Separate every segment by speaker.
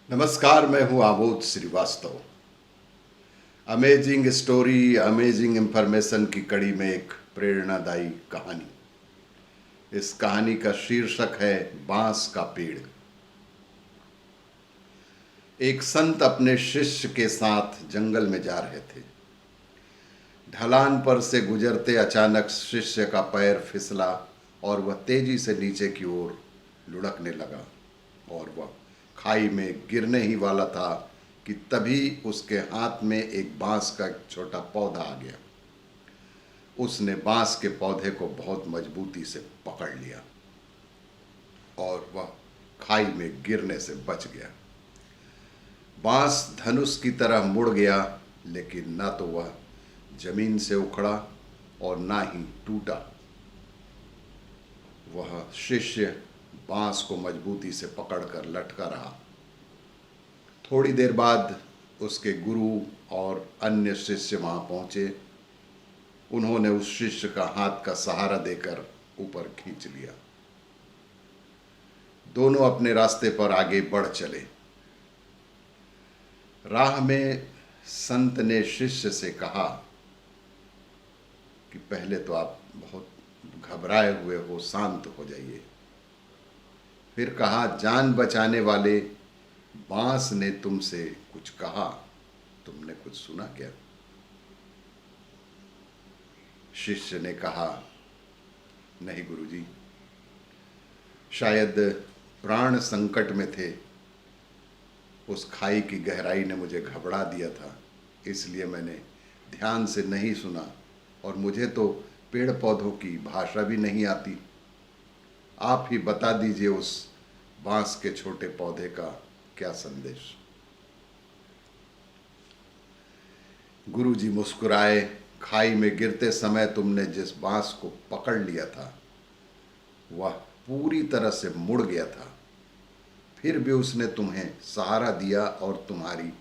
Speaker 1: नमस्कार, मैं हूं Amod Shrivastava. Amazing story, amazing information की कड़ी में एक प्रेरणादायी कहानी। इस कहानी का शीर्षक है बांस का पेड़। एक संत अपने शिष्य के साथ जंगल में जा रहे थे। ढलान पर से गुजरते अचानक शिष्य का पैर फिसला और वह तेजी से नीचे की ओर लुढ़कने लगा और वह खाई में गिरने ही वाला था कि तभी उसके हाथ में एक बांस का एक छोटा पौधा आ गया। उसने बांस के पौधे को बहुत मजबूती से पकड़ लिया और वह खाई में गिरने से बच गया। बांस धनुष की तरह मुड़ गया, लेकिन ना तो वह जमीन से उखड़ा और ना ही टूटा। वह शिष्य बांस को मजबूती से पकड़कर लटका रहा। थोड़ी देर बाद उसके गुरु और अन्य शिष्य वहां पहुंचे। उन्होंने उस शिष्य का हाथ का सहारा देकर ऊपर खींच लिया। दोनों अपने रास्ते पर आगे बढ़ चले। राह में संत ने शिष्य से कहा कि पहले तो आप बहुत घबराए हुए हो, शांत हो जाइए। फिर कहा, जान बचाने वाले बांस ने तुमसे कुछ कहा, तुमने कुछ सुना क्या? शिष्य ने कहा, नहीं गुरुजी, शायद प्राण संकट में थे, उस खाई की गहराई ने मुझे घबरा दिया था, इसलिए मैंने ध्यान से नहीं सुना और मुझे तो पेड़ पौधों की भाषा भी नहीं आती। आप ही बता दीजिए उस बांस के छोटे पौधे का क्या संदेश। गुरुजी मुस्कुराए। खाई में गिरते समय तुमने जिस बांस को पकड़ लिया था वह पूरी तरह से मुड़ गया था, फिर भी उसने तुम्हें सहारा दिया और तुम्हारी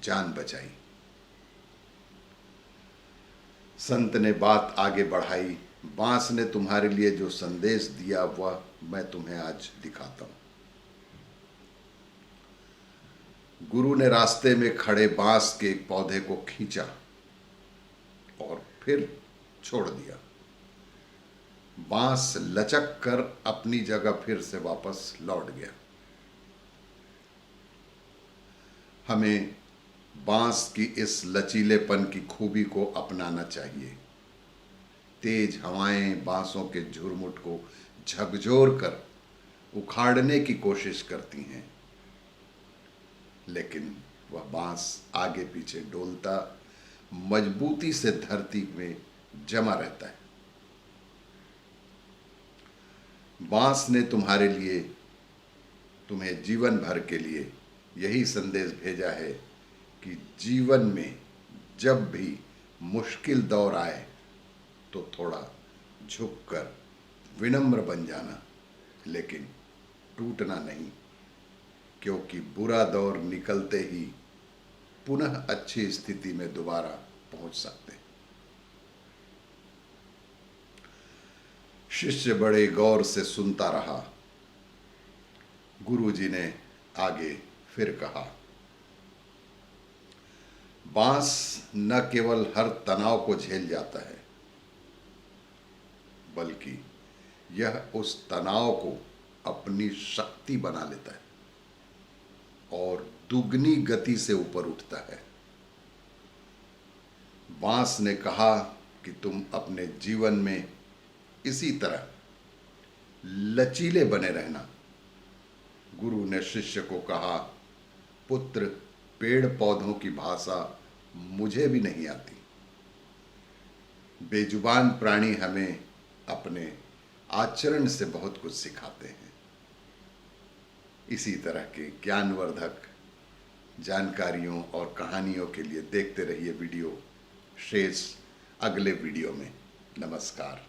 Speaker 1: जान बचाई। संत ने बात आगे बढ़ाई, बांस ने तुम्हारे लिए जो संदेश दिया वह मैं तुम्हें आज दिखाता हूं। गुरु ने रास्ते में खड़े बांस के एक पौधे को खींचा और फिर छोड़ दिया। बांस लचक कर अपनी जगह फिर से वापस लौट गया। हमें बांस की इस लचीलेपन की खूबी को अपनाना चाहिए। तेज हवाएं बांसों के झुरमुट को झकझोर कर उखाड़ने की कोशिश करती हैं, लेकिन वह बांस आगे पीछे डोलता मजबूती से धरती में जमा रहता है। बांस ने तुम्हारे लिए, तुम्हें जीवन भर के लिए यही संदेश भेजा है कि जीवन में जब भी मुश्किल दौर आए तो थोड़ा झुककर विनम्र बन जाना, लेकिन टूटना नहीं, क्योंकि बुरा दौर निकलते ही पुनः अच्छी स्थिति में दोबारा पहुंच सकते हैं। शिष्य बड़े गौर से सुनता रहा। गुरुजी ने आगे फिर कहा, बांस न केवल हर तनाव को झेल जाता है, बल्कि यह उस तनाव को अपनी शक्ति बना लेता है और दुगनी गति से ऊपर उठता है। बांस ने कहा कि तुम अपने जीवन में इसी तरह लचीले बने रहना। गुरु ने शिष्य को कहा, पुत्र, पेड़ पौधों की भाषा मुझे भी नहीं आती। बेजुबान प्राणी हमें अपने आचरण से बहुत कुछ सिखाते हैं। इसी तरह के ज्ञानवर्धक जानकारियों और कहानियों के लिए देखते रहिए वीडियो शेष अगले वीडियो में। नमस्कार।